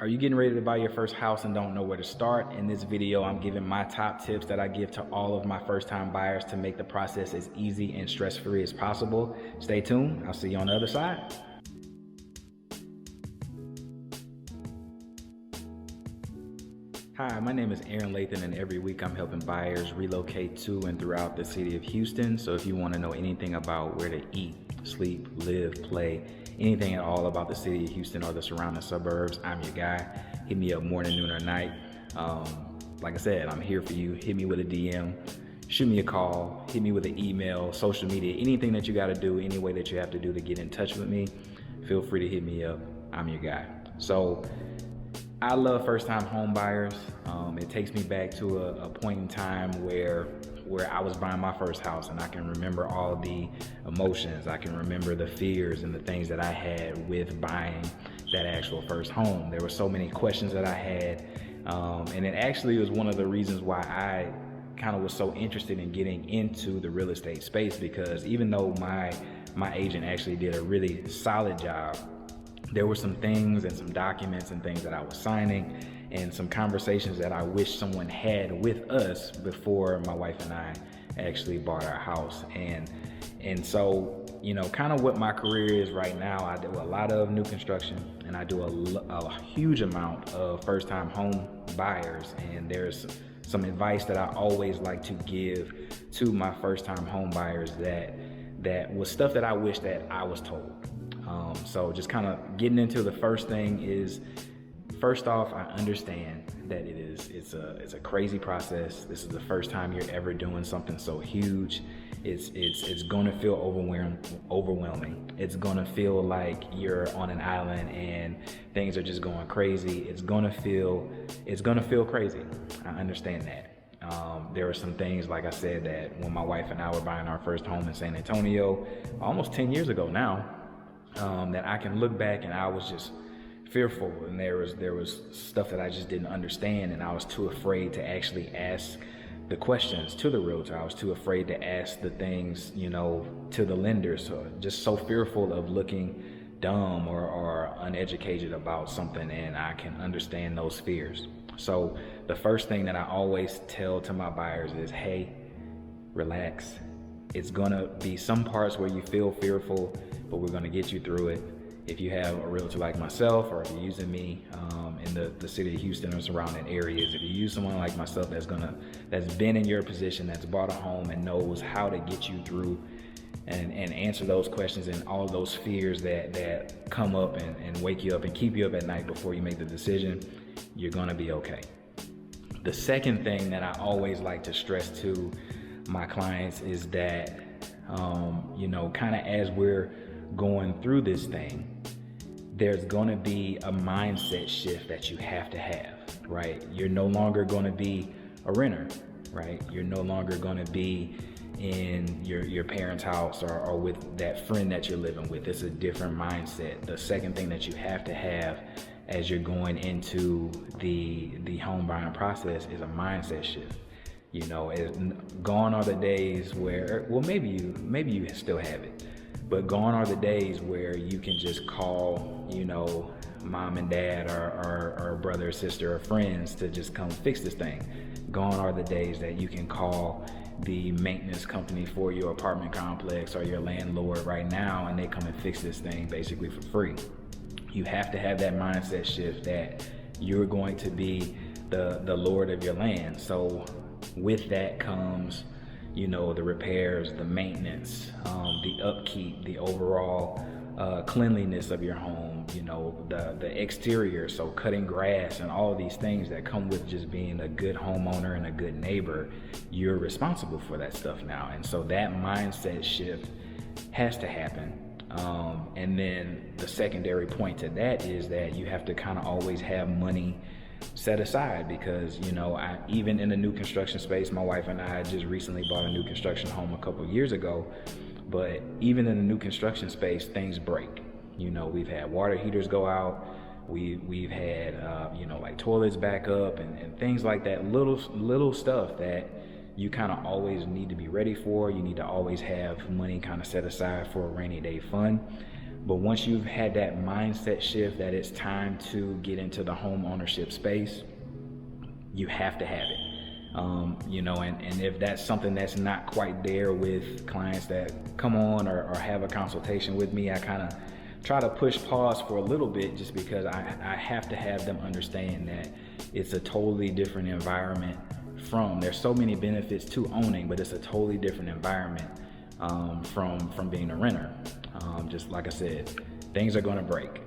Are you getting ready to buy your first house and don't know where to start? In this video, I'm giving my top tips that I give to all of my first-time buyers to make the process as easy and stress-free as possible. Stay tuned. I'll see you on the other side. Hi, my name is Aaron Lathan, and every week I'm helping buyers relocate to and throughout the city of Houston. So if you want to know anything about where to eat, sleep, live, play, anything at all about the city of Houston or the surrounding suburbs, I'm your guy. Hit me up morning, noon, or night. Like I said, I'm here for you. Hit me with a DM, shoot me a call, hit me with an email, social media, anything that you got to do, any way that you have to do to get in touch with me, feel free to hit me up. I'm your guy. So I love first-time home buyers. It takes me back to a point in time where I was buying my first house, and I can remember all the emotions. I can remember the fears and the things that I had with buying that actual first home. There were so many questions that I had, and it actually was one of the reasons why I kind of was so interested in getting into the real estate space, because even though my agent actually did a really solid job, there were some things and some documents and things that I was signing and some conversations that I wish someone had with us before my wife and I actually bought our house. And so, you know, kind of what my career is right now, I do a lot of new construction, and I do a huge amount of first-time home buyers. And there's some advice that I always like to give to my first-time home buyers that was stuff that I wish that I was told. So just kind of getting into the first thing is, first off, I understand that it's a crazy process. This is the first time you're ever doing something so huge. It's gonna feel overwhelming. It's gonna feel like you're on an island and things are just going crazy. It's gonna feel crazy. I understand that. There were some things, like I said, that when my wife and I were buying our first home in San Antonio, almost 10 years ago now, that I can look back and I was just fearful, and there was stuff that I just didn't understand, and I was too afraid to actually ask the questions to the realtor. I was too afraid to ask the things, you know, to the lenders. So just so fearful of looking dumb or uneducated about something, and I can understand those fears. So the first thing that I always tell to my buyers is, hey, relax. It's gonna be some parts where you feel fearful, but we're gonna get you through it. If you have a realtor like myself, or if you're using me in the city of Houston or surrounding areas, if you use someone like myself that's been in your position, that's bought a home and knows how to get you through and answer those questions and all of those fears that come up and wake you up and keep you up at night before you make the decision, you're gonna be okay. The second thing that I always like to stress to my clients is that, you know, kind of as we're going through this thing, there's gonna be a mindset shift that you have to have, right? You're no longer gonna be a renter, right? You're no longer gonna be in your parents' house or with that friend that you're living with. It's a different mindset. The second thing that you have to have as you're going into the home buying process is a mindset shift. You know, gone are the days where, well, maybe you still have it, but gone are the days where you can just call, you know, mom and dad or brother or sister or friends to just come fix this thing. Gone are the days that you can call the maintenance company for your apartment complex or your landlord right now, and they come and fix this thing basically for free. You have to have that mindset shift that you're going to be the lord of your land. So with that comes, you know, the repairs, the maintenance, the upkeep, the overall cleanliness of your home, you know, the exterior, so cutting grass and all of these things that come with just being a good homeowner and a good neighbor. You're responsible for that stuff now. And so that mindset shift has to happen. And then the secondary point to that is that you have to kind of always have money set aside, because, you know, even in the new construction space, my wife and I just recently bought a new construction home a couple of years ago, but even in the new construction space, things break. You know, we've had water heaters go out, we've had you know, like toilets back up and things like that, little stuff that you kind of always need to be ready for. You need to always have money kind of set aside for a rainy day fund. But once you've had that mindset shift that it's time to get into the home ownership space, you have to have it. And if that's something that's not quite there with clients that come on or have a consultation with me, I kind of try to push pause for a little bit, just because I have to have them understand that it's a totally different environment. There's so many benefits to owning, but it's a totally different environment from being a renter. Just like I said, things are going to break.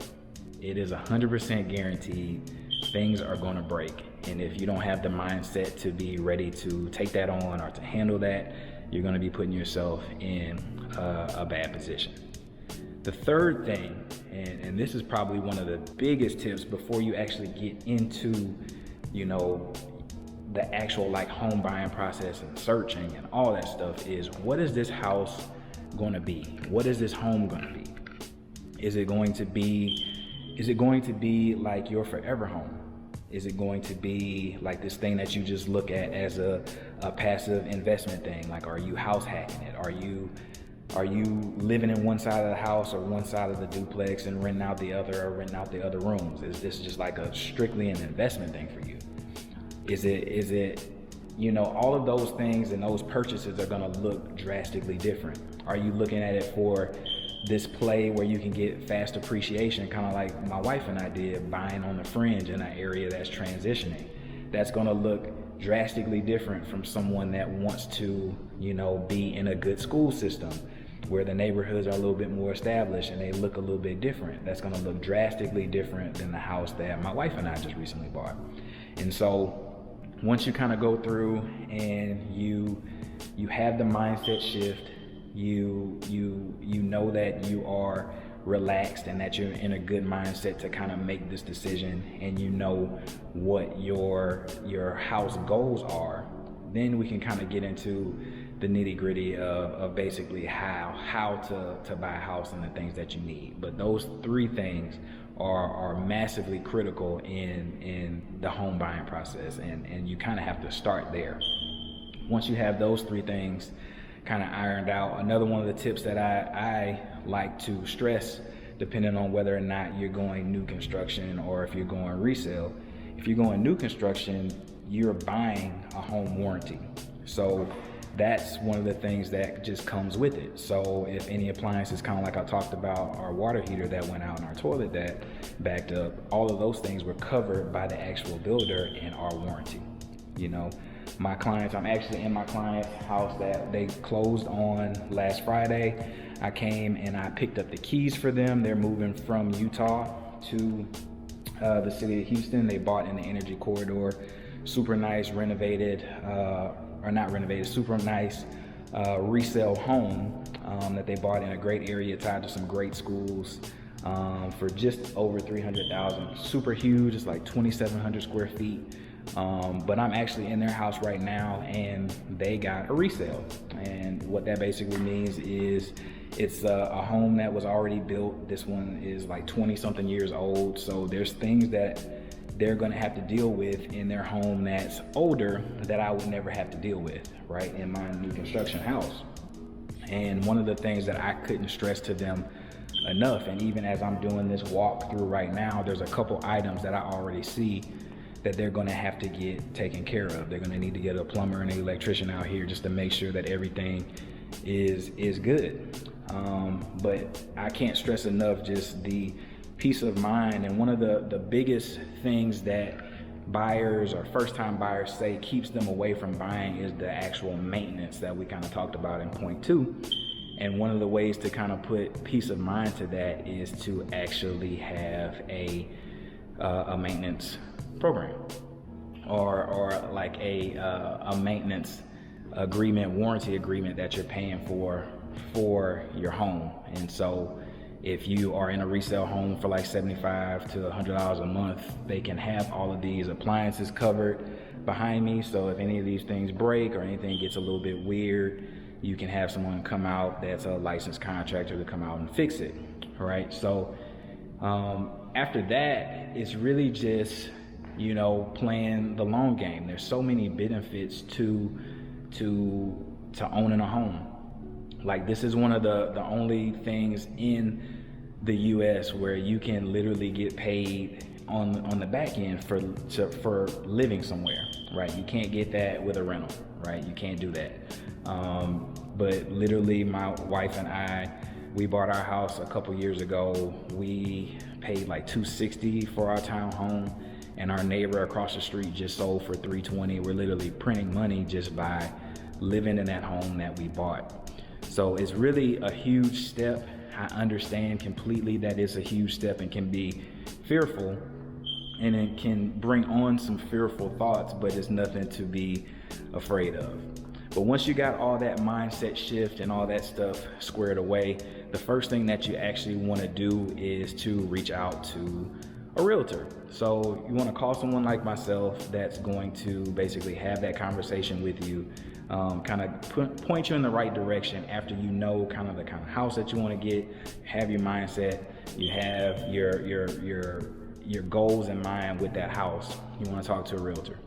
It is 100% guaranteed. Things are going to break. And if you don't have the mindset to be ready to take that on or to handle that, you're going to be putting yourself in a bad position. The third thing, and this is probably one of the biggest tips before you actually get into, the actual like home buying process and searching and all that stuff, is what is this house going to be? What is this home going to be? Is it going to be like your forever home? Is it going to be like this thing that you just look at as a passive investment thing? Like, are you house hacking it? Are you living in one side of the house or one side of the duplex and renting out the other, or renting out the other rooms? Is this just like a strictly an investment thing for you? Is it all of those things and those purchases are going to look drastically different. Are you looking at it for this play where you can get fast appreciation, kind of like my wife and I did, buying on the fringe in an area that's transitioning? That's going to look drastically different from someone that wants to, be in a good school system where the neighborhoods are a little bit more established and they look a little bit different. That's going to look drastically different than the house that my wife and I just recently bought. And so once you kind of go through and you have the mindset shift, you know that you are relaxed and that you're in a good mindset to kind of make this decision, and you know what your house goals are, then we can kind of get into the nitty gritty of basically how to buy a house and the things that you need. But those three things are massively critical in the home buying process, and you kind of have to start there. Once you have those three things kind of ironed out, another one of the tips that I like to stress, depending on whether or not you're going new construction or if you're going resale, if you're going new construction, you're buying a home warranty. So that's one of the things that just comes with it. So if any appliances, kind of like I talked about, our water heater that went out and our toilet that backed up, all of those things were covered by the actual builder in our warranty. My clients, I'm actually in my client's house that they closed on last Friday. I came and I picked up the keys for them. They're moving from Utah to the city of Houston. They bought in the energy corridor. Super nice super nice resale home that they bought in a great area tied to some great schools for just over $300,000. Super huge. It's like 2,700 square feet. But I'm actually in their house right now, and they got a resale. And what that basically means is it's a home that was already built. This one is like 20 something years old. So there's things that they're going to have to deal with in their home that's older that I would never have to deal with, right, in my new construction house. And one of the things that I couldn't stress to them enough, and even as I'm doing this walkthrough right now, there's a couple items that I already see that they're going to have to get taken care of. They're going to need to get a plumber and an electrician out here just to make sure that everything is good. But I can't stress enough just the peace of mind. And one of the biggest things that buyers or first-time buyers say keeps them away from buying is the actual maintenance that we kind of talked about in point 2. And one of the ways to kind of put peace of mind to that is to actually have a maintenance program or like a maintenance agreement, warranty agreement that you're paying for your home. And so if you are in a resale home for like $75 to $100 a month, they can have all of these appliances covered behind me. So if any of these things break or anything gets a little bit weird, you can have someone come out that's a licensed contractor to come out and fix it, right? So after that, it's really just, playing the long game. There's so many benefits to owning a home. Like, this is one of the only things in the US, where you can literally get paid on the back end for living somewhere, right? You can't get that with a rental, right? You can't do that. But literally, my wife and I, we bought our house a couple years ago. We paid like $260 for our townhome, and our neighbor across the street just sold for $320. We're literally printing money just by living in that home that we bought. So it's really a huge step. I understand completely that it's a huge step and can be fearful, and it can bring on some fearful thoughts, but it's nothing to be afraid of. But once you got all that mindset shift and all that stuff squared away, the first thing that you actually want to do is to reach out to a realtor. So you want to call someone like myself that's going to basically have that conversation with you, kind of point you in the right direction after you know kind of house that you want to get, have your mindset, you have your goals in mind with that house. You want to talk to a realtor.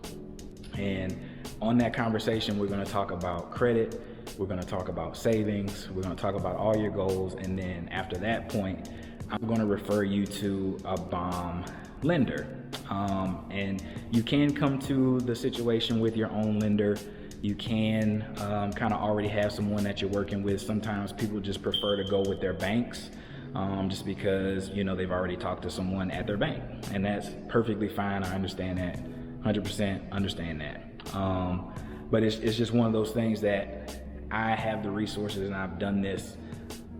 And on that conversation, we're going to talk about credit, we're going to talk about savings, we're going to talk about all your goals, and then after that point, I'm going to refer you to a bomb lender. And you can come to the situation with your own lender. You can kind of already have someone that you're working with. Sometimes people just prefer to go with their banks, just because, you know, they've already talked to someone at their bank, and that's perfectly fine. I understand that, 100% understand that. But it's just one of those things that I have the resources, and I've done this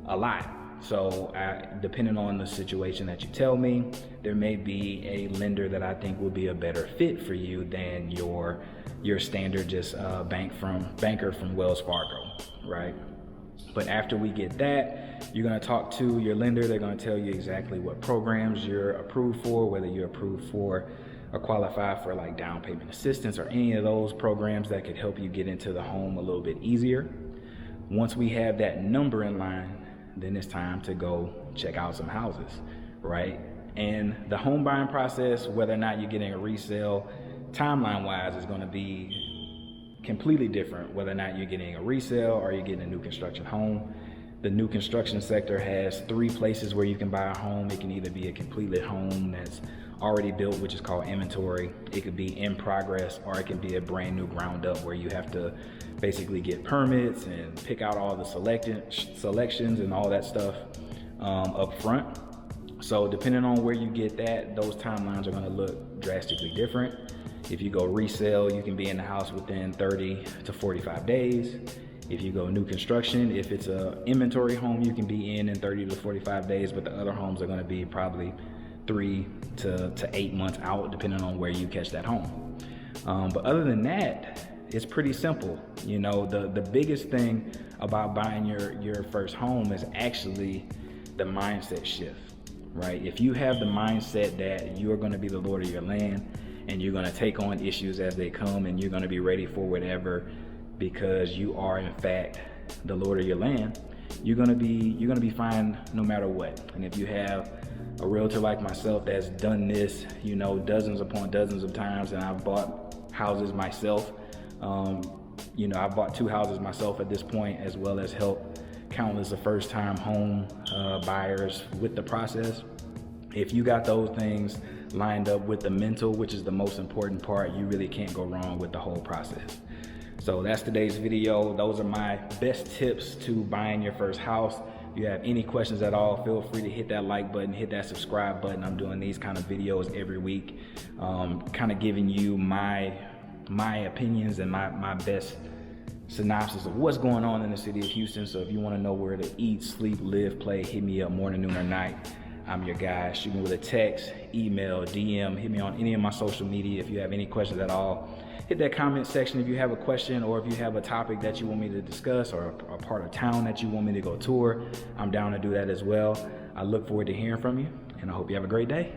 a lot. So depending on the situation that you tell me, there may be a lender that I think will be a better fit for you than your standard just banker from Wells Fargo, right? But after we get that, you're going to talk to your lender. They're going to tell you exactly what programs you're approved for, whether you're approved for or qualify for like down payment assistance or any of those programs that could help you get into the home a little bit easier. Once we have that number in line, then it's time to go check out some houses, right? And the home buying process, whether or not you're getting a resale, timeline-wise is going to be completely different, whether or not you're getting a resale or you're getting a new construction home. The new construction sector has 3 places where you can buy a home. It can either be a completely home that's already built, which is called inventory. It could be in progress, or it can be a brand new ground up where you have to basically get permits and pick out all the selections and all that stuff up front. So depending on where you get that, those timelines are going to look drastically different. If you go resale, you can be in the house within 30 to 45 days. If you go new construction, if it's a inventory home, you can be in 30 to 45 days, but the other homes are going to be probably 3 to 8 months out, depending on where you catch that home. But other than that, it's pretty simple. You know, the biggest thing about buying your first home is actually the mindset shift, right? If you have the mindset that you're going to be the Lord of your land and you're going to take on issues as they come and you're going to be ready for whatever, because you are in fact the Lord of your land, you're going to be fine no matter what. And if you have a realtor like myself that's done this, you know, dozens upon dozens of times, and I've bought houses myself. You know, I bought 2 houses myself at this point, as well as help countless of first-time home buyers with the process. If you got those things lined up with the mental, which is the most important part, you really can't go wrong with the whole process. So that's today's video. Those are my best tips to buying your first house. If you have any questions at all, feel free to hit that like button, hit that subscribe button. I'm doing these kind of videos every week, kind of giving you my opinions and my best synopsis of what's going on in the city of Houston. So if you want to know where to eat, sleep, live, play, hit me up morning, noon, or night. I'm your guy. Shoot me with a text, email, DM, hit me on any of my social media if you have any questions at all. Hit that comment section if you have a question, or if you have a topic that you want me to discuss, or a part of town that you want me to go tour. I'm down to do that as well. I look forward to hearing from you, and I hope you have a great day.